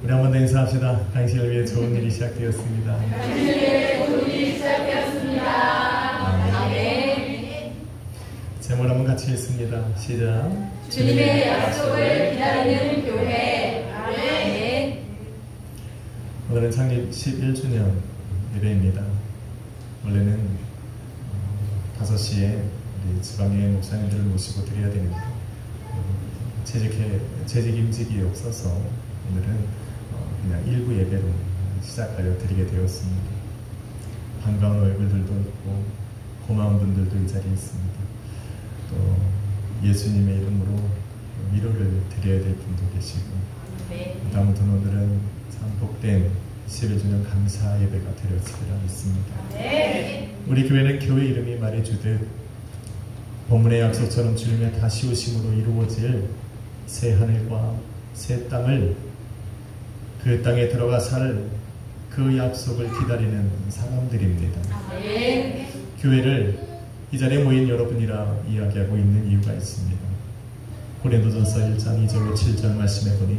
우리 한 번 더 인사합시다. 당신을 위해 좋은 일이 시작되었습니다. 당신을 위해 좋은 일이 시작되었습니다. 아멘. 제목 한번 같이 읽습니다. 시작. 주님의 약속을 기다리는 교회. 아멘. 오늘은 창립 11주년 예배입니다. 원래는 5시에 우리 지방의 목사님들을 모시고 드려야 되는데 재직임직이 없어서 오늘은 그냥 일부 예배로 시작하여 드리게 되었습니다. 반가운 얼굴들도 있고 고마운 분들도 이 자리에 있습니다. 또 예수님의 이름으로 위로를 드려야 될 분도 계시고 아무튼 오늘은 참 복된 11주년 감사 예배가 되었으리라 믿습니다. 우리 교회는 교회 이름이 말해주듯 본문의 약속처럼 주님의 다시 오심으로 이루어질 새 하늘과 새 땅을 그 땅에 들어가 살 그 약속을 기다리는 사람들입니다. 교회를 이 자리에 모인 여러분이라 이야기하고 있는 이유가 있습니다. 고린도전서 1장 2절로 7절 말씀해 보니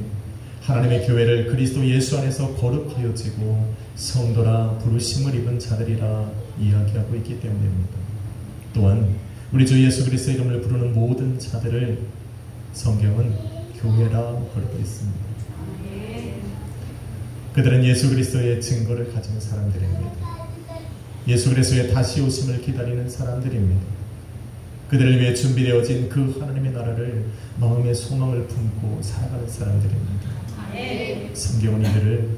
하나님의 교회를 그리스도 예수 안에서 거룩하여지고 성도라 부르심을 입은 자들이라 이야기하고 있기 때문입니다. 또한 우리 주 예수 그리스도의 이름을 부르는 모든 자들을 성경은 교회라 부르고 있습니다. 그들은 예수 그리스도의 증거를 가진 사람들입니다. 예수 그리스도의 다시 오심을 기다리는 사람들입니다. 그들을 위해 준비되어진 그 하나님의 나라를 마음의 소망을 품고 살아가는 사람들입니다. 성경은 이들을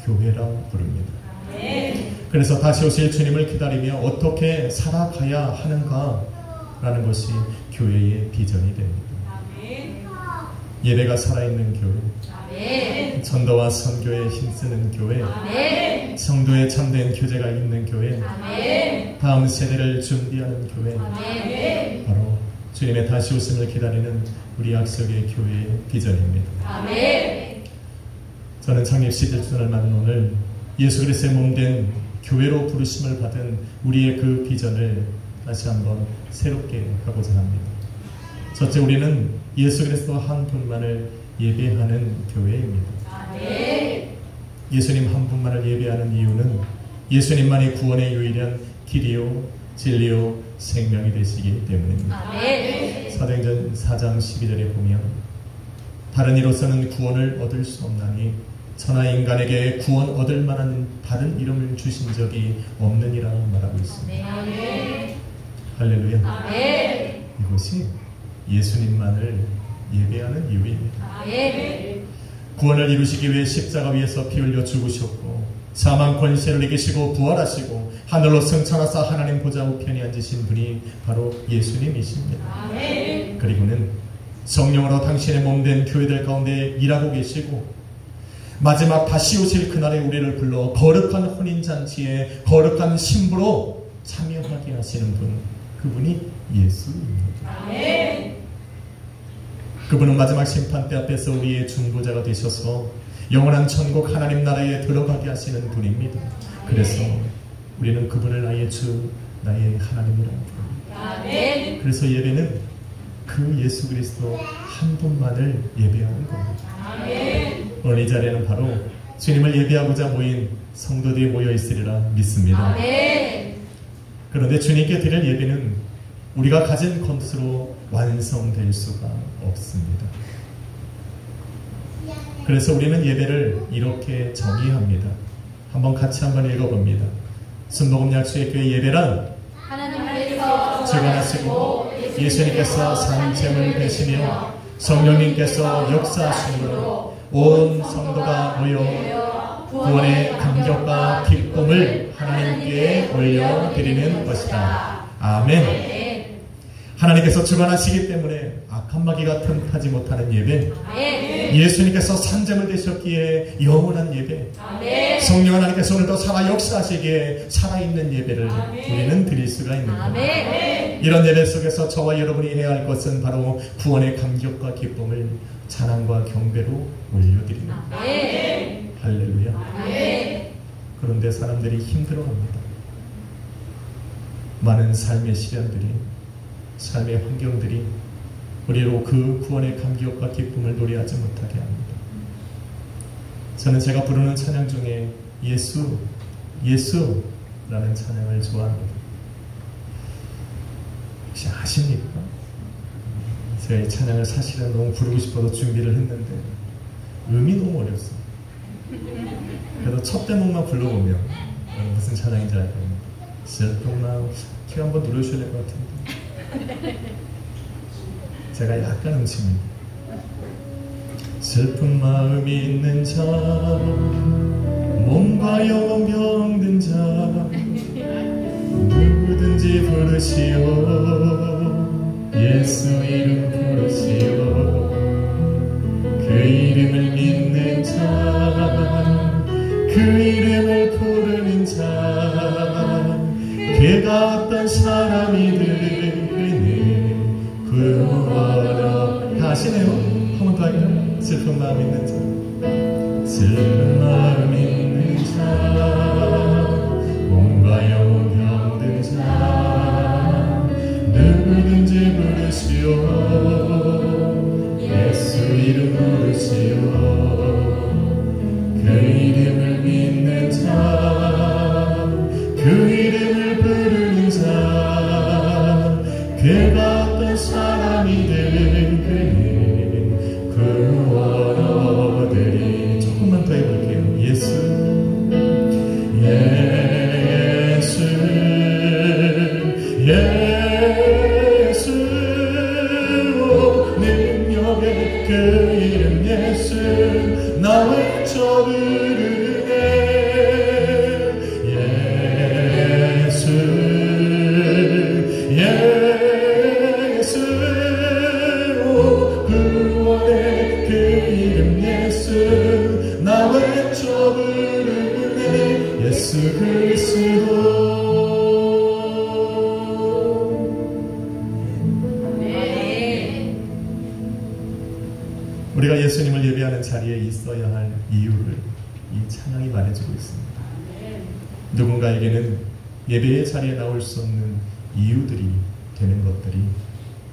교회라 부릅니다. 그래서 다시 오실 주님을 기다리며 어떻게 살아가야 하는가라는 것이 교회의 비전이 됩니다. 예배가 살아있는 교회, 전도와 선교에 힘쓰는 교회, 성도의 참된 교제가 있는 교회, 다음 세대를 준비하는 교회, 바로 주님의 다시 오심을 기다리는 우리 약속의 교회의 비전입니다. 저는 창립 11주년을 맞는 오늘 예수 그리스도의 몸된 교회로 부르심을 받은 우리의 그 비전을 다시 한번 새롭게 하고자 합니다. 첫째, 우리는 예수 그리스도 한 분만을 예배하는 교회입니다. 예수님 한 분만을 예배하는 이유는 예수님만이 구원의 유일한 길이요 진리요 생명이 되시기 때문입니다. 사도행전 4장 12절에 보면 다른 이로서는 구원을 얻을 수 없나니 천하 인간에게 구원 얻을 만한 다른 이름을 주신 적이 없느니라 말하고 있습니다. 할렐루야. 이것이 예수님만을 예배하는 이유입니다. 구원을 이루시기 위해 십자가 위에서 피 흘려 죽으셨고 사망 권세를 이기시고 부활하시고 하늘로 승천하사 하나님 보좌 우편에 앉으신 분이 바로 예수님이십니다. 그리고는 성령으로 당신의 몸된 교회들 가운데 일하고 계시고 마지막 다시 오실 그날에 우리를 불러 거룩한 혼인잔치에 거룩한 신부로 참여하게 하시는 분, 그분이 예수입니다. 그분은 마지막 심판대 앞에서 우리의 중보자가 되셔서 영원한 천국 하나님 나라에 들어가게 하시는 분입니다. 그래서 우리는 그분을 나의 주, 나의 하나님이라고 부릅니다. 그래서 예배는 그 예수 그리스도 한 분만을 예배하는 겁니다. 오늘 이 자리에는 바로 주님을 예배하고자 모인 성도들이 모여 있으리라 믿습니다. 그런데 주님께 드릴 예배는 우리가 가진 것으로 완성될 수가 없습니다. 그래서 우리는 예배를 이렇게 정의합니다. 한번 같이 한번 읽어봅니다. 순복음 약수의 교회 예배란 하나님께서 주관하시고 예수님께서 산재물 되시며 성령님께서 역사하심으로 온 성도가 모여 구원의 감격과 기쁨을 하나님께 올려드리는 것이다. 아멘. 하나님께서 주관하시기 때문에 악한 마귀가 틈타지 못하는 예배, 예수님께서 산재물 되셨기에 영원한 예배, 성령 하나님께서 오늘도 살아 역사하시기에 살아있는 예배를 우리는 드릴 수가 있는 겁니다. 이런 예배 속에서 저와 여러분이 해야 할 것은 바로 구원의 감격과 기쁨을 찬양과 경배로 올려드리는 겁니다. 할렐루야. 그런데 사람들이 힘들어합니다. 많은 삶의 시련들이, 삶의 환경들이 우리로 그 구원의 감격과 기쁨을 노래하지 못하게 합니다. 저는 제가 부르는 찬양 중에 예수, 예수라는 찬양을 좋아합니다. 혹시 아십니까? 제가 이 찬양을 사실은 너무 부르고 싶어서 준비를 했는데 음이 너무 어렵습니다. 그래도 첫 대목만 불러보면 무슨 찬양인지 알 겁니다. 슬픈 마음, 키 한번 눌러주셔야 될 것 같은데 제가 약간 음치입니다. 슬픈 마음이 있는 자, 몸과 영혼 병든 자, 누구든지 부르시오. 예수 이름 부르시오. 그 이름을 믿는 자, 그 이름을 부르는 자, 그가 어떤 사람이든 구원하러 가시네요. 한번 더 할까요? 슬픈 마음 있는 자, 슬픈 마음 있는 자, 몸과 영혼 병든 자, 누구든지 부르시오. 예수 이름 부르시오. 그 이름을 믿는 자, 그 이름을 부르는 자, 그가 어떤 사람이든 그는 구원 얻으리. 조금만 더 해볼게요. 예수, 예수, 예수, 능력의 그 이름 예수, 나 외쳐 부르네. 예수, 예수, 구원의 그 이름 예수, 나 외쳐 부르네. 예수 그리스도. 우리가 예수님을 예배하는 자리에 있어야 할 이유를 이 찬양이 말해주고 있습니다. 누군가에게는 예배의 자리에 나올 수 없는 이유들이 되는 것들이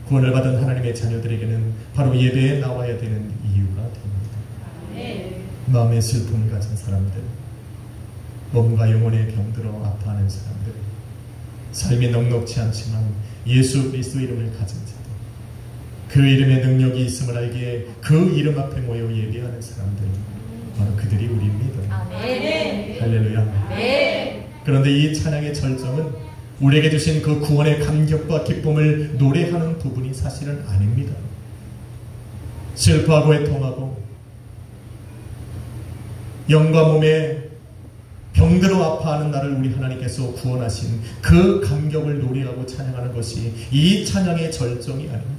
구원을 받은 하나님의 자녀들에게는 바로 예배에 나와야 되는 이유가 됩니다. 마음의 슬픔을 가진 사람들, 몸과 영혼의 병들어 아파하는 사람들, 삶이 넉넉지 않지만 예수 그리스도 이름을 가진 자들, 그 이름의 능력이 있음을 알기에 그 이름 앞에 모여 예배하는 사람들, 바로 그들이 우리입니다. 아멘. 할렐루야. 아멘. 그런데 이 찬양의 절정은 우리에게 주신 그 구원의 감격과 기쁨을 노래하는 부분이 사실은 아닙니다. 슬퍼하고 애통하고 영과 몸에 병들어 아파하는 나를 우리 하나님께서 구원하신 그 감격을 노래하고 찬양하는 것이 이 찬양의 절정이 아닙니다.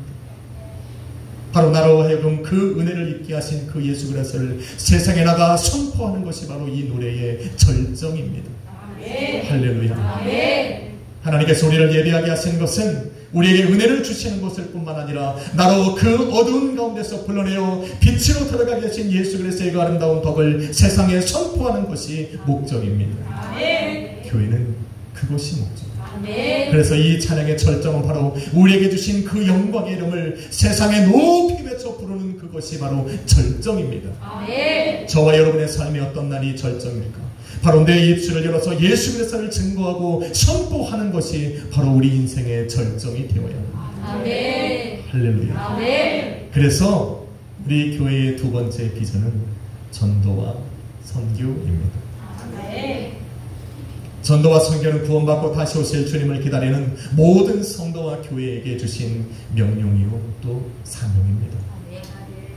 바로 나로 하여금 그 은혜를 입게 하신 그 예수 그리스도를 세상에 나가 선포하는 것이 바로 이 노래의 절정입니다. 아멘. 할렐루야. 아멘. 하나님께서 우리를 예배하게 하신 것은 우리에게 은혜를 주시는 것일 뿐만 아니라 나로 그 어두운 가운데서 불러내어 빛으로 들어가게 하신 예수 그리스도의 그 아름다운 덕을 세상에 선포하는 것이 목적입니다. 아멘. 교회는 그것이 목적. 아멘. 그래서 이 찬양의 절정은 바로 우리에게 주신 그 영광의 이름을 세상에 높이 외쳐 부르는 그것이 바로 절정입니다. 아멘. 저와 여러분의 삶이 어떤 날이 절정일까? 바로 내 입술을 열어서 예수 그리스도를 증거하고 선포하는 것이 바로 우리 인생의 절정이 되어야 합니다. 아멘. 할렐루야. 아멘. 그래서 우리 교회의 두 번째 비전은 전도와 선교입니다. 아멘. 전도와 선교는 구원받고 다시 오실 주님을 기다리는 모든 성도와 교회에게 주신 명령이요 또 사명입니다.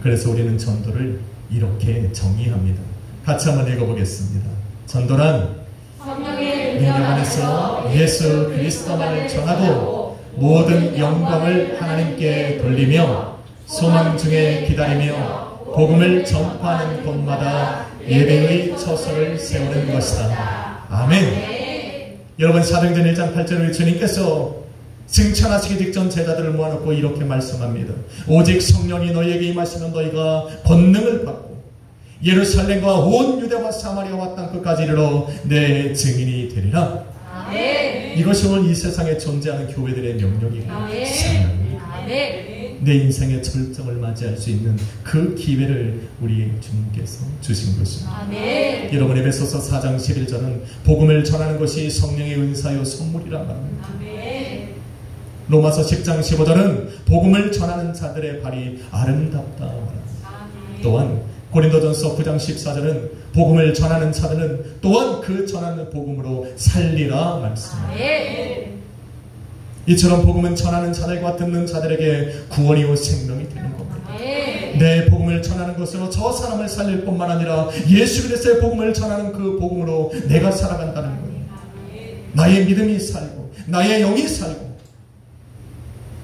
그래서 우리는 전도를 이렇게 정의합니다. 같이 한번 읽어보겠습니다. 전도란 성령의 능력 안에서 예수 그리스도만을 전하고 모든 영광을 하나님께 돌리며 소망 중에 기다리며 복음을 전파하는 곳마다 예배의 처소를 세우는 것이다. 아멘. 여러분 사도행전 1장 8절에 주님께서 승천하시기 직전 제자들을 모아놓고 이렇게 말씀합니다. 오직 성령이 너희에게 임하시면 너희가 권능을 받고 예루살렘과 온 유대와 사마리아와 땅 끝까지 이르러 내 증인이 되리라. 아멘. 이것이 오늘 이 세상에 존재하는 교회들의 명령이고 아멘. 사명입니다. 아멘. 내 인생의 절정을 맞이할 수 있는 그 기회를 우리 주님께서 주신 것입니다. 아멘. 여러분, 에베소서 4장 11절은 복음을 전하는 것이 성령의 은사요 선물이라 말합니다. 아멘. 로마서 10장 15절은 복음을 전하는 자들의 발이 아름답다 말합니다. 또한 고린도전서 9장 14절은 복음을 전하는 자들은 또한 그 전하는 복음으로 살리라 말씀합니다. 아멘. 이처럼 복음은 전하는 자들과 듣는 자들에게 구원이요 생명이 되는 겁니다. 아멘. 내 복음을 전하는 것으로 저 사람을 살릴 뿐만 아니라 예수 그리스도의 복음을 전하는 그 복음으로 내가 살아간다는 거예요. 나의 믿음이 살고 나의 영이 살고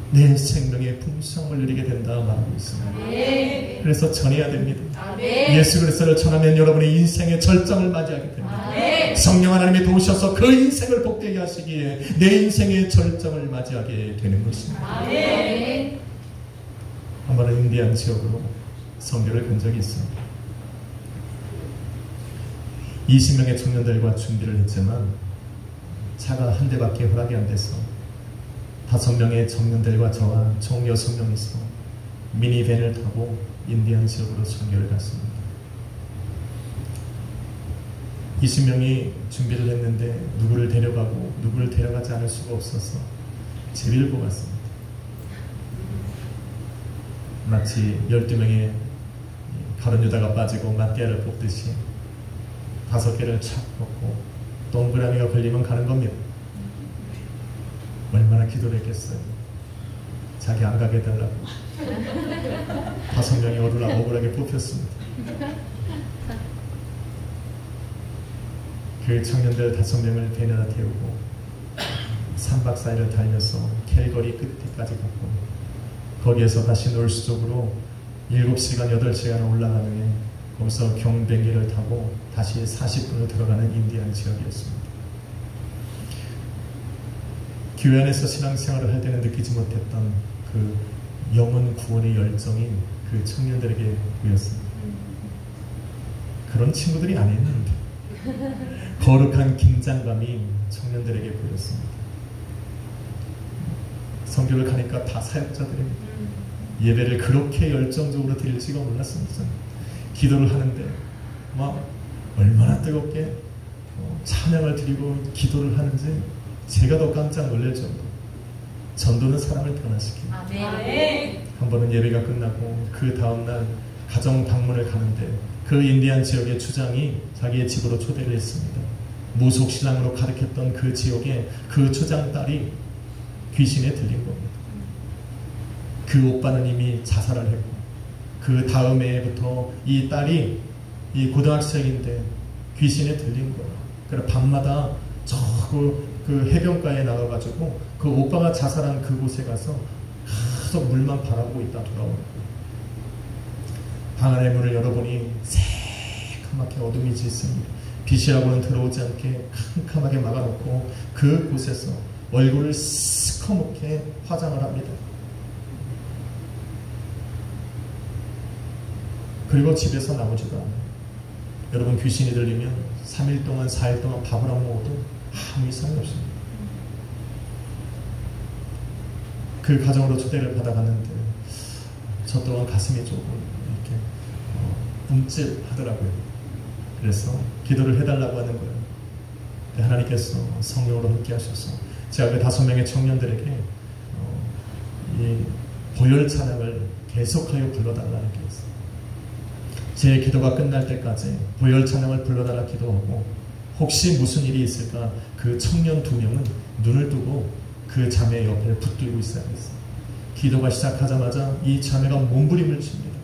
내 생명의 풍성함을 누리게 된다 말하고 있습니다. 아멘. 그래서 전해야 됩니다. 아멘. 예수 그리스도를 전하면 여러분의 인생의 절정을 맞이하게 됩니다. 아멘. 성령 하나님이 도우셔서 그 인생을 복되게 하시기에 내 인생의 절정을 맞이하게 되는 것입니다. 아멘. 한 번은 인디안 지역으로 선교를 간 적이 있습니다. 20명의 청년들과 준비를 했지만 차가 한 대밖에 허락이 안 돼서 5명의 청년들과 저와 총 6명이서 미니밴을 타고 인디안 지역으로 선교를 갔습니다. 20명이 준비를 했는데 누구를 데려가고 누구를 데려가지 않을 수가 없어서 제비를 뽑았습니다. 마치 12명의 가룟 유다가 빠지고 마띠아를 뽑듯이 5개를 착 뽑고 동그라미가 걸리면 가는 겁니다. 얼마나 기도를 했겠어요. 자기 안 가게 해달라고. 5명이 억울하게 뽑혔습니다. 그 청년들 5명을 배에다 태우고 3박 4일을 달려서 캘거리 끝에까지 갔고 거기에서 다시 놀수 쪽으로 7시간 8시간 올라가는 게 거기서 경비행기를 타고 다시 40분을 들어가는 인디안 지역이었습니다. 교회 안에서 신앙생활을 할 때는 느끼지 못했던 그 영혼 구원의 열정이 그 청년들에게 보였습니다. 그런 친구들이 아니었는데 거룩한 긴장감이 청년들에게 보였습니다. 선교를 가니까 다 사역자들입니다. 예배를 그렇게 열정적으로 드릴지가 몰랐습니다. 기도를 하는데 막 얼마나 뜨겁게 찬양을 드리고 기도를 하는지 제가 더 깜짝 놀랄 정도. 전도는 사람을 변화시킵니다. 아멘. 한 번은 예배가 끝나고 그 다음날 가정 방문을 가는데 그 인디안 지역의 주장이 자기의 집으로 초대를 했습니다. 무속신앙으로 가득했던 그 지역에 그 주장 딸이 귀신에 들린 겁니다. 그 오빠는 이미 자살을 했고 그 다음 해부터 이 딸이 이 고등학생인데 귀신에 들린 거예요. 그래서 밤마다 그 해변가에 나가가지고 그 오빠가 자살한 그곳에 가서 계속 물만 바라보고 있다 돌아오는 거예요. 방 안의 문을 열어보니 새카맣게 어둠이 짙습니다. 빛이라고는 들어오지 않게 캄캄하게 막아놓고 그곳에서 얼굴을 시커멓게 화장을 합니다. 그리고 집에서 나오지도 않아요. 여러분, 귀신이 들리면 3일 동안 4일 동안 밥을 안 먹어도 아무 이상이 없습니다. 그 가정으로 초대를 받아갔는데 저 또한 가슴이 조금 이렇게 움찔하더라고요. 그래서 기도를 해달라고 하는 거예요. 하나님께서 성령으로 함께 하셔서 제가 그 5명의 청년들에게 이 보혈 찬양을 계속하여 불러달라는 게 있어요. 제 기도가 끝날 때까지 보혈 찬양을 불러달라 기도하고 혹시 무슨 일이 있을까 그 청년 2명은 눈을 뜨고 그 자매 옆에 붙들고 있어야겠어요. 기도가 시작하자마자 이 자매가 몸부림을 칩니다.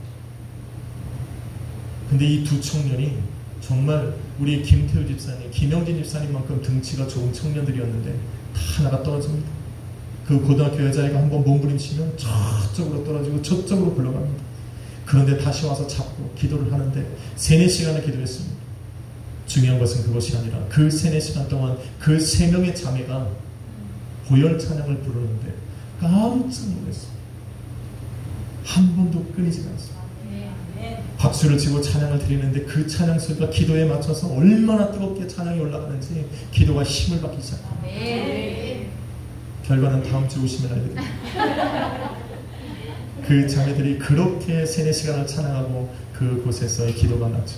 근데 이 2 청년이 정말 우리 김태우 집사님, 김영진 집사님만큼 등치가 좋은 청년들이었는데 다 나가 떨어집니다. 그 고등학교 여자애가 한번 몸부림치면 저쪽으로 떨어지고 저쪽으로 굴러갑니다. 그런데 다시 와서 잡고 기도를 하는데 3-4시간을 기도했습니다. 중요한 것은 그것이 아니라 그 3-4시간 동안 그 3명의 자매가 보혈 찬양을 부르는데 깜짝 놀랐어요. 한 번도 끊이지 않았어요. 박수를 치고 찬양을 드리는데 그 찬양 소리가 기도에 맞춰서 얼마나 뜨겁게 찬양이 올라가는지 기도가 힘을 받기 시작합니다. 결과는 다음 주 오시면 알게 됩니다. 그 자매들이 그렇게 3-4시간을 찬양하고 그곳에서의 기도가 나죠.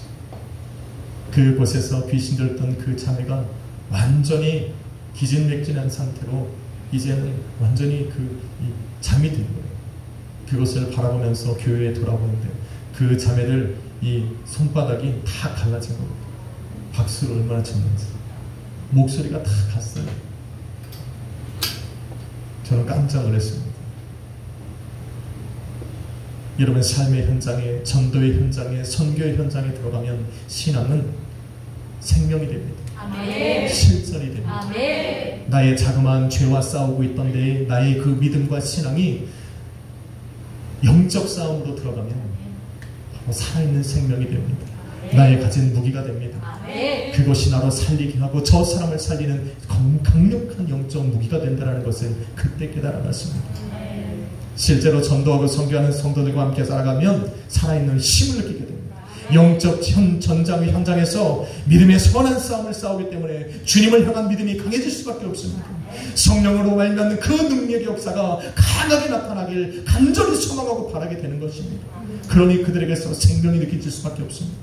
그곳에서 귀신 들던 그 자매가 완전히 기진맥진한 상태로 이제는 완전히 잠이 든 거예요. 그것을 바라보면서 교회에 돌아오는데 그 자매들 이 손바닥이 다 갈라진 겁니다. 박수를 얼마나 쳤는지. 목소리가 다 갔어요. 저는 깜짝 놀랐습니다. 여러분 삶의 현장에, 전도의 현장에, 선교의 현장에 들어가면 신앙은 생명이 됩니다. 아멘. 실전이 됩니다. 아멘. 나의 자그마한 죄와 싸우고 있던 데에 나의 그 믿음과 신앙이 영적 싸움으로 들어가면 바로 살아있는 생명이 됩니다. 나의 가진 무기가 됩니다. 아멘. 그것이 나로 살리게 하고 저 사람을 살리는 강력한 영적 무기가 된다는 것을 그때 깨달아갔습니다. 실제로 전도하고 선교하는 성도들과 함께 살아가면 살아있는 힘을 느끼게 됩니다. 영적 전장의 현장에서 믿음의 선한 싸움을 싸우기 때문에 주님을 향한 믿음이 강해질 수밖에 없습니다. 성령으로 말미암는 그 능력의 역사가 강하게 나타나길 간절히 소망하고 바라게 되는 것입니다. 그러니 그들에게서 생명이 느껴질 수밖에 없습니다.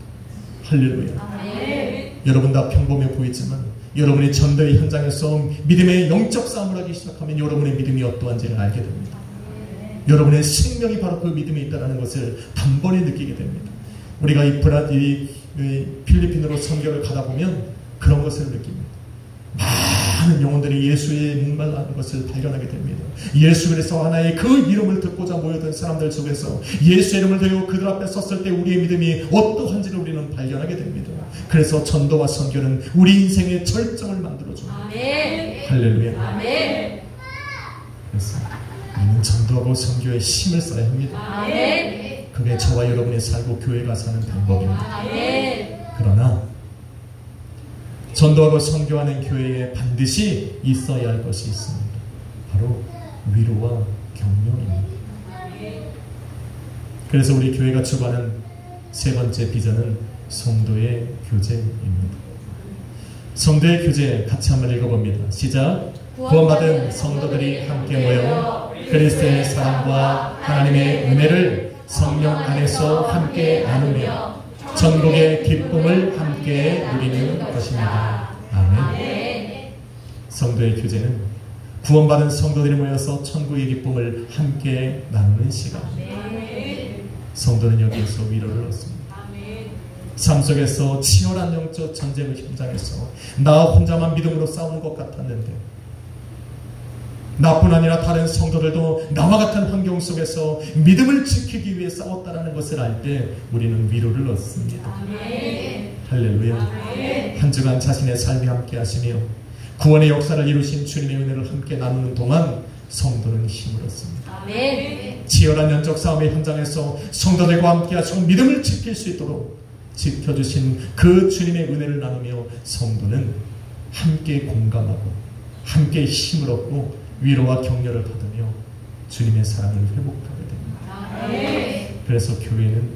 할렐루야. 아멘. 여러분 다 평범해 보이지만 여러분의 전도의 현장에서 믿음의 영적 싸움을 하기 시작하면 여러분의 믿음이 어떠한지를 알게 됩니다. 여러분의 생명이 바로 그 믿음에 있다는 것을 단번에 느끼게 됩니다. 우리가 이 필리핀으로 선교를 가다 보면 그런 것을 느낍니다. 많은 영혼들이 예수의 목말라는 것을 발견하게 됩니다. 예수 그리스도 하나의 그 이름을 듣고자 모여든 사람들 속에서 예수의 이름을 들고 그들 앞에 섰을 때 우리의 믿음이 어떠한지를 우리는 발견하게 됩니다. 그래서 전도와 선교는 우리 인생의 절정을 만들어줍니다. 아멘. 할렐루야. 아멘. 그래서 우리는 전도하고 선교에 힘을 써야 합니다. 아멘. 그게 저와 여러분이 살고 교회가 사는 방법입니다. 아멘. 그러나 전도하고 선교하는 교회에 반드시 있어야 할 것이 있습니다. 바로 위로와 격려입니다. 그래서 우리 교회가 추구하는 세 번째 비전은 성도의 교제입니다. 성도의 교제 같이 한번 읽어봅니다. 시작. 구원받은 성도들이 함께 모여 그리스도의 사랑과 하나님의 은혜를 성령 안에서 함께 나누며 천국의 기쁨을 함께 누리는 것입니다. 아멘. 성도의 교제는 구원받은 성도들이 모여서 천국의 기쁨을 함께 나누는 시간. 성도는 여기에서 위로를 얻습니다. 삶 속에서 치열한 영적 전쟁의 현장에서 나 혼자만 믿음으로 싸우는 것 같았는데 나뿐 아니라 다른 성도들도 나와 같은 환경 속에서 믿음을 지키기 위해 싸웠다는 것을 알 때 우리는 위로를 얻습니다. 아멘. 할렐루야. 아멘. 한 주간 자신의 삶에 함께 하시며 구원의 역사를 이루신 주님의 은혜를 함께 나누는 동안 성도는 힘을 얻습니다. 아멘. 치열한 영적 싸움의 현장에서 성도들과 함께 하시고 믿음을 지킬 수 있도록 지켜주신 그 주님의 은혜를 나누며 성도는 함께 공감하고 함께 힘을 얻고 위로와 격려를 받으며 주님의 사랑을 회복하게 됩니다. 아멘. 그래서 교회는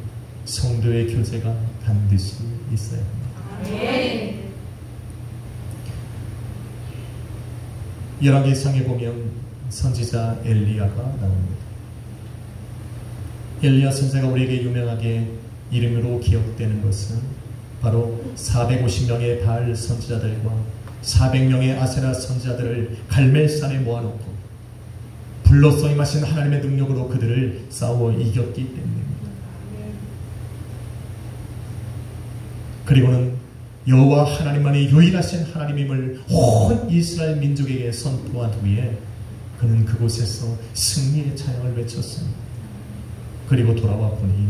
성도의 교제가 반드시 있어야 합니다. 아멘. 열왕기상에 보면 선지자 엘리야가 나옵니다. 엘리야 선지자가 우리에게 유명하게 이름으로 기억되는 것은 바로 450명의 바알 선지자들과 400명의 아세라 선지자들을 갈멜산에 모아놓고 불로써 임하신 하나님의 능력으로 그들을 싸워 이겼기 때문입니다. 그리고는 여호와 하나님만이 유일하신 하나님임을 온 이스라엘 민족에게 선포한 후에 그는 그곳에서 승리의 찬양을 외쳤습니다. 그리고 돌아와 보니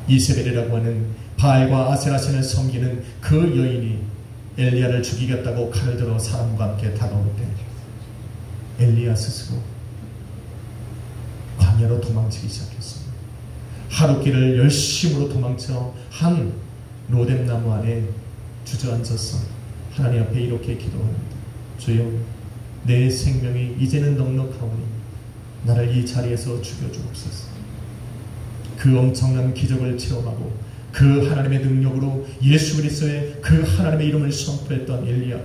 이세벨이라고 하는 바알과 아세라 신을 섬기는 그 여인이 엘리야를 죽이겠다고 칼을 들어 사람과 함께 다가올 때 엘리야 스스로 광야로 도망치기 시작했습니다. 하룻길을 열심으로 도망쳐 한 로뎀나무 안에 주저앉아서 하나님 앞에 이렇게 기도합니다. 주여, 내 생명이 이제는 넉넉하오니 나를 이 자리에서 죽여주옵소서. 그 엄청난 기적을 체험하고 그 하나님의 능력으로 예수 그리스도의 그 하나님의 이름을 선포했던 엘리야가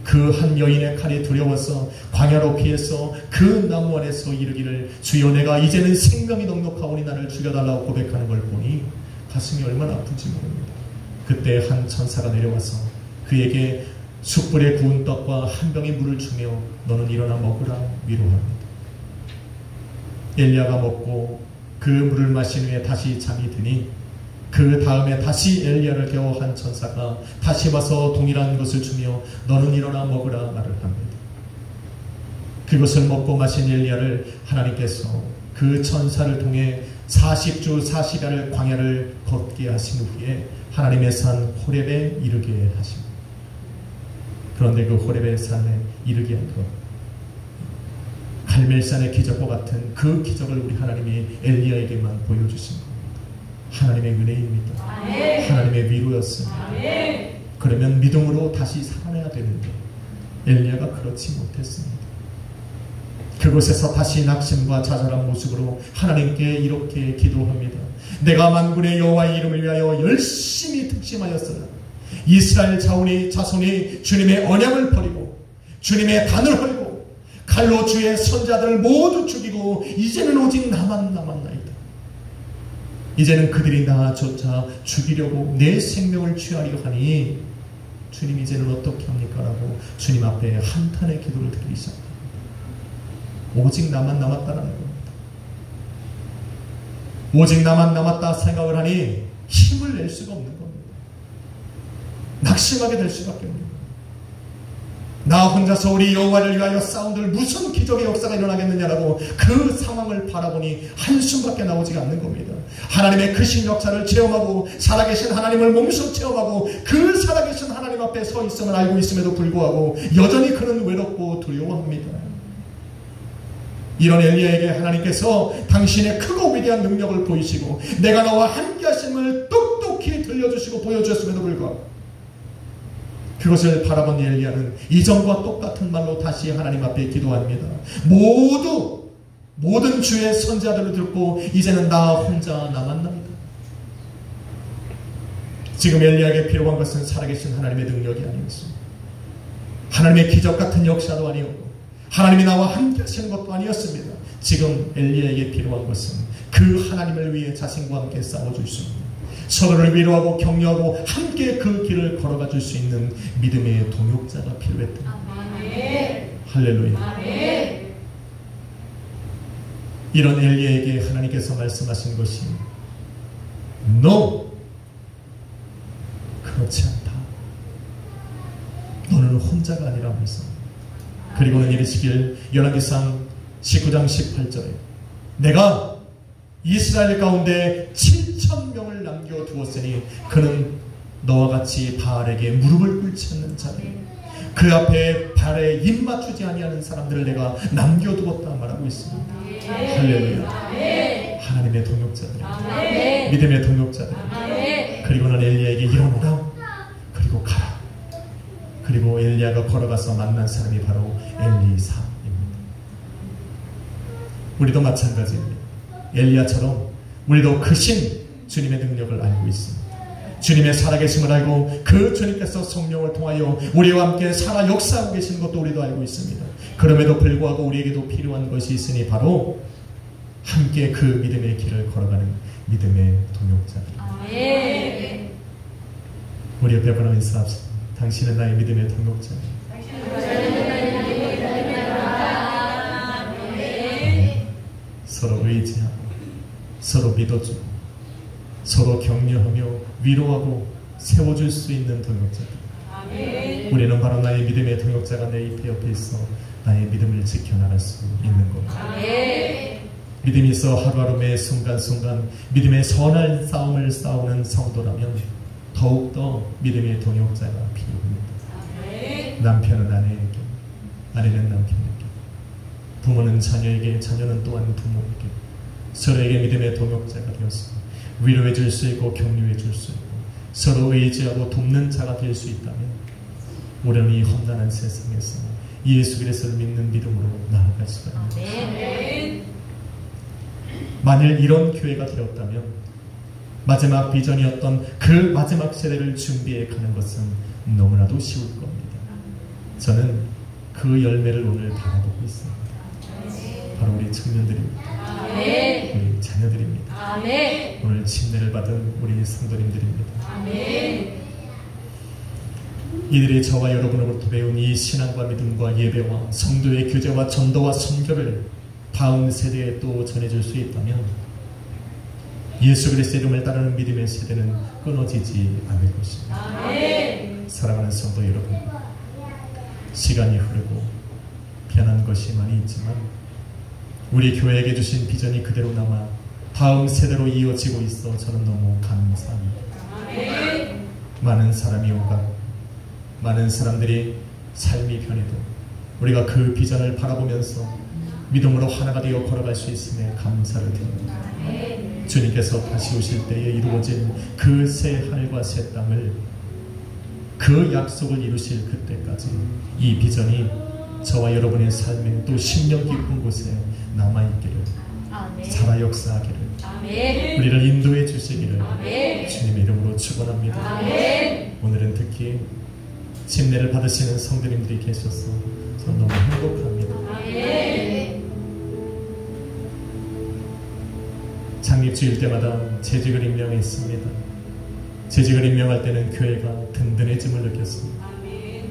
그 한 여인의 칼이 두려워서 광야로 피해서 그 나무 안에서 이르기를 주여 내가 이제는 생명이 넉넉하오니 나를 죽여달라고 고백하는 걸 보니 가슴이 얼마나 아픈지 모릅니다. 그때 한 천사가 내려와서 그에게 숯불에 구운 떡과 한 병의 물을 주며 너는 일어나 먹으라 위로합니다. 엘리야가 먹고 그 물을 마신 후에 다시 잠이 드니 그 다음에 다시 엘리야를 깨워한 천사가 다시 와서 동일한 것을 주며 너는 일어나 먹으라 말을 합니다. 그것을 먹고 마신 엘리야를 하나님께서 그 천사를 통해 40주 40야를 광야를 걷게 하신 후에 하나님의 산 호렙에 이르게 하십니다. 그런데 그 호렙의 산에 이르게 한 것, 갈멜산의 기적과 같은 그 기적을 우리 하나님이 엘리야에게만 보여주신 겁니다. 하나님의 은혜입니다. 하나님의 위로였습니다. 그러면 믿음으로 다시 살아나야 되는데 엘리야가 그렇지 못했습니다. 그곳에서 다시 낙심과 좌절한 모습으로 하나님께 이렇게 기도합니다. 내가 만군의 여호와의 이름을 위하여 열심히 특심하였으나 이스라엘 자손이 주님의 언약을 버리고 주님의 단을 헐고 칼로 주의 선자들을 모두 죽이고 이제는 오직 나만 남았나이다. 이제는 그들이 나조차 죽이려고 내 생명을 취하려 하니 주님 이제는 어떻게 합니까? 라고 주님 앞에 한탄의 기도를 드리기 시작합니다. 오직 나만 남았다라는 겁니다. 오직 나만 남았다 생각을 하니 힘을 낼 수가 없는 겁니다. 낙심하게 될 수밖에 없는 겁니다. 나 혼자서 우리 여호와를 위하여 싸운들 무슨 기적의 역사가 일어나겠느냐라고 그 상황을 바라보니 한숨밖에 나오지가 않는 겁니다. 하나님의 크신 역사를 체험하고 살아계신 하나님을 몸소 체험하고 그 살아계신 하나님 앞에 서 있음을 알고 있음에도 불구하고 여전히 그는 외롭고 두려워합니다. 이런 엘리야에게 하나님께서 당신의 크고 위대한 능력을 보이시고 내가 너와 함께 하심을 똑똑히 들려주시고 보여주셨음에도 불구하고 그것을 바라본 엘리야는 이전과 똑같은 말로 다시 하나님 앞에 기도합니다. 모든 주의 선지자들을 듣고 이제는 나 혼자 남았나이다. 지금 엘리야에게 필요한 것은 살아계신 하나님의 능력이 아니었습니다. 하나님의 기적 같은 역사도 아니었고 하나님이 나와 함께 하시는 것도 아니었습니다. 지금 엘리야에게 필요한 것은 그 하나님을 위해 자신과 함께 싸워줄 수 있는, 서로를 위로하고 격려하고 함께 그 길을 걸어가 줄 수 있는 믿음의 동역자가 필요했다. 할렐루야. 이런 엘리야에게 하나님께서 말씀하신 것이 No, 그렇지 않다. 너는 혼자가 아니라면서. 그리고는 이르시길 열왕기상 19장 18절에 내가 이스라엘 가운데 7,000명을 남겨두었으니 그는 너와 같이 바알에게 무릎을 꿇지 않는 자들, 그 앞에 발에 입 맞추지 아니하는 사람들을 내가 남겨두었다 말하고 있습니다. 할렐루야. 하나님의 동역자들, 믿음의 동역자들. 그리고는 엘리야에게 일어나라, 그리고 가라. 그리고 엘리야가 걸어가서 만난 사람이 바로 엘리사입니다. 우리도 마찬가지입니다. 엘리야처럼 우리도 크신 주님의 능력을 알고 있습니다. 주님의 살아계심을 알고 그 주님께서 성령을 통하여 우리와 함께 살아 역사하고 계시는 것도 우리도 알고 있습니다. 그럼에도 불구하고 우리에게도 필요한 것이 있으니 바로 함께 그 믿음의 길을 걸어가는 믿음의 동역자들. 우리 옆에 바로 인사합시다. 당신은 나의 믿음의 동역자입니다. 서로 의지하고 서로 믿어주고 서로 격려하며 위로하고 세워줄 수 있는 동역자들. 우리는 바로 나의 믿음의 동역자가 내 옆에 있어 나의 믿음을 지켜나갈 수 있는 겁니다. 믿음이 있어 하루하루 매 순간순간 믿음의 선한 싸움을 싸우는 성도라면 더욱더 믿음의 동역자가 필요합니다. 남편은 아내에게, 아내는 남편에게, 부모는 자녀에게, 자녀는 또한 부모에게 서로에게 믿음의 동역자가 되어서 위로해 줄 수 있고 격려해 줄 수 있고 서로 의지하고 돕는 자가 될 수 있다면 우리는 이 험난한 세상에서 예수 그리스도를 믿는 믿음으로 나아갈 수가 있습니다. 만일 이런 교회가 되었다면 마지막 비전이었던 그 마지막 세대를 준비해 가는 것은 너무나도 쉬울 겁니다. 저는 그 열매를 오늘 바라보고 있습니다. 바로 우리 청년들입니다. 아멘. 우리 자녀들입니다. 아멘. 오늘 침례를 받은 우리 성도님들입니다. 아멘. 이들이 저와 여러분으로부터 배운 이 신앙과 믿음과 예배와 성도의 교제와 전도와 선교를 다음 세대에 또 전해줄 수 있다면 예수 그리스도의 이름을 따르는 믿음의 세대는 끊어지지 않을 것입니다. 아멘. 사랑하는 성도 여러분, 시간이 흐르고 변한 것이 많이 있지만 우리 교회에게 주신 비전이 그대로 남아 다음 세대로 이어지고 있어 저는 너무 감사합니다. 아멘. 많은 사람이 오가고 많은 사람들이 삶이 변해도 우리가 그 비전을 바라보면서 믿음으로 하나가 되어 걸어갈 수 있음에 감사를 드립니다. 아멘. 주님께서 다시 오실 때에 이루어진 그 새 하늘과 새 땅을 그 약속을 이루실 그때까지 이 비전이 저와 여러분의 삶에 또 심령 깊은 곳에 남아있기를, 아멘. 살아 역사하기를, 아멘. 우리를 인도해 주시기를 아멘. 주님의 이름으로 축원합니다. 아멘. 오늘은 특히 침례를 받으시는 성도님들이 계셔서 저는 너무 행복합니다. 아멘. 창립주일 때마다 재직을 임명했습니다. 재직을 임명할 때는 교회가 든든해짐을 느꼈습니다.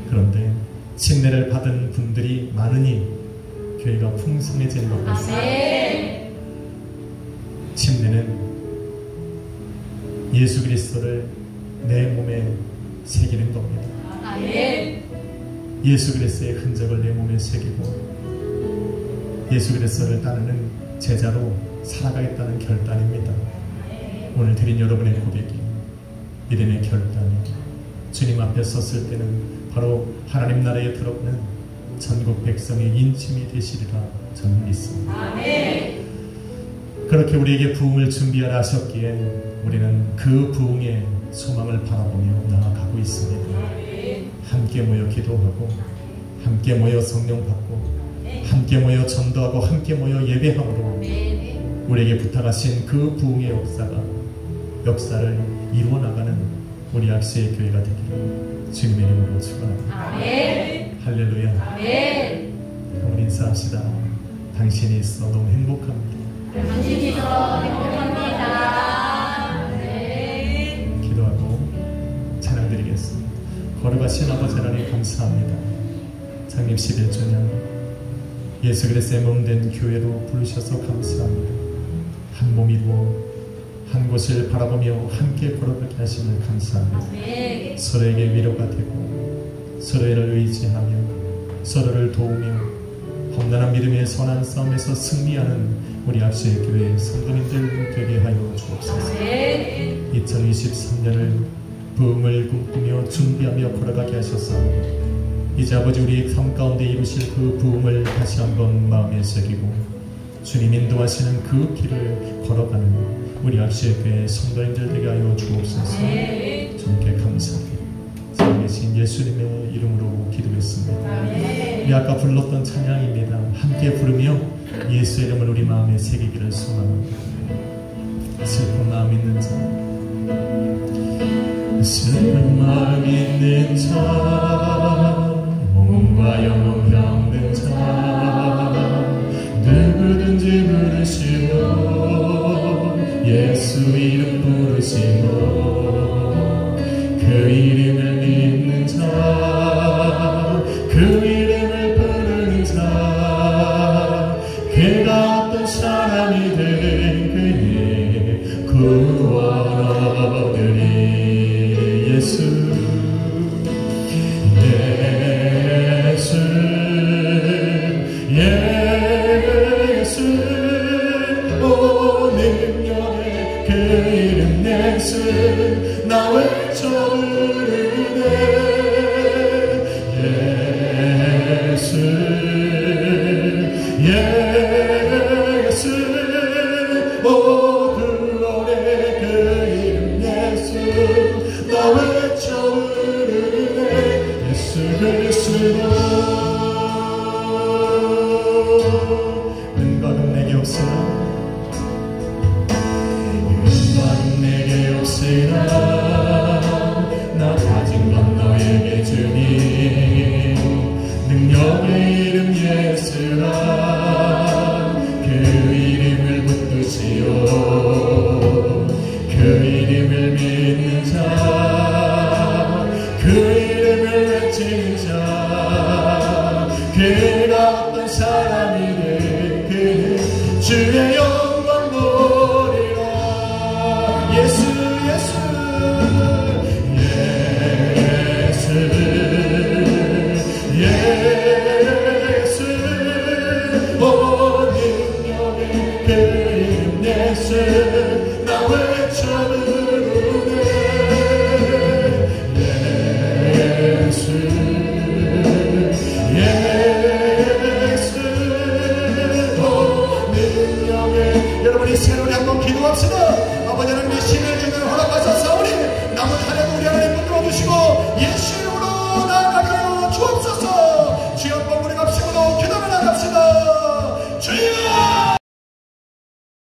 그런데 침례를 받은 분들이 많으니 교회가 풍성해지는 것 같습니다. 아멘. 침례는 예수 그리스도를 내 몸에 새기는 겁니다. 아멘. 예수 그리스도의 흔적을 내 몸에 새기고 예수 그리스도를 따르는 제자로 살아가겠다는 결단입니다. 오늘 드린 여러분의 고백이 믿음의 결단이 주님 앞에 섰을 때는 바로 하나님 나라에 들어오는 전국 백성의 인침이 되시리라 저는 믿습니다. 아멘. 그렇게 우리에게 부흥을 준비하라 하셨기에 우리는 그 부흥의 소망을 바라보며 나아가고 있습니다. 함께 모여 기도하고 함께 모여 성령 받고 함께 모여 전도하고 함께 모여 예배함으로 우리에게 부탁하신 그 부흥의 역사를 이루어 나가는 우리 악시의 교회가 되기를 주님의 이름으로 축원합니다. 아멘. 할렐루야. 아멘. 우리 인사합시다. 당신이 있어 너무 행복합니다. 당신이 있어 행복합니다. 아멘. 기도하고 찬양드리겠습니다. 거룩하신 아버지 하나님 감사합니다. 창립 11주년 예수 그리스도의 몸된 교회로 부르셔서 감사합니다. 한 몸 이루어 한 곳을 바라보며 함께 걸어가게 하심을 감사합니다. 아멘. 서로에게 위로가 되고 서로를 의지하며 서로를 도우며 험난한 믿음의 선한 싸움에서 승리하는 우리 악시의 교회 성도님들 되게 하여 주옵소서. 2023년을 부흥을 꿈꾸며 준비하며 걸어가게 하셔서 이제 아버지 우리 삶 가운데 이루실 그 부흥을 다시 한번 마음에 새기고 주님 인도하시는 그 길을 걸어가는 우리 악시의 교회 성도님들 되게 하여 주옵소서. 주님께 감사드립니다. 살아계신 예수님의 이름으로 기도했습니다. 우리 아까 불렀던 찬양입니다. 함께 부르며 예수의 이름을 우리 마음에 새기기를 소망합니다. 슬픈 마음 있는 자, 슬픈 마음 있는 자, 몸과 영혼 병든 자, 누구든지 부르시고 예수 이름 부르시고 그 이름을 믿는 자, 그 이름을 부르는 자, 그가 어떤 사람이 된 그의 구원 얻으리. 예수 오 능력의 그 이름 예수 나 외쳐 부르네. 예수 오 구원의 그 이름 예수 나 외쳐 부르네. 예수 그리스도 은과금 내게 없으나 내게 없으나 나 가진 건 너에게 주니 외쳐 부르네 예수 예수 오 능력의 여러분이 새로이 한번 기도합시다. 아버지 하나님 이 시를 주는 허락하셔서 우리 남은 한 해도 우리 하나님 붙들어 주시고 예수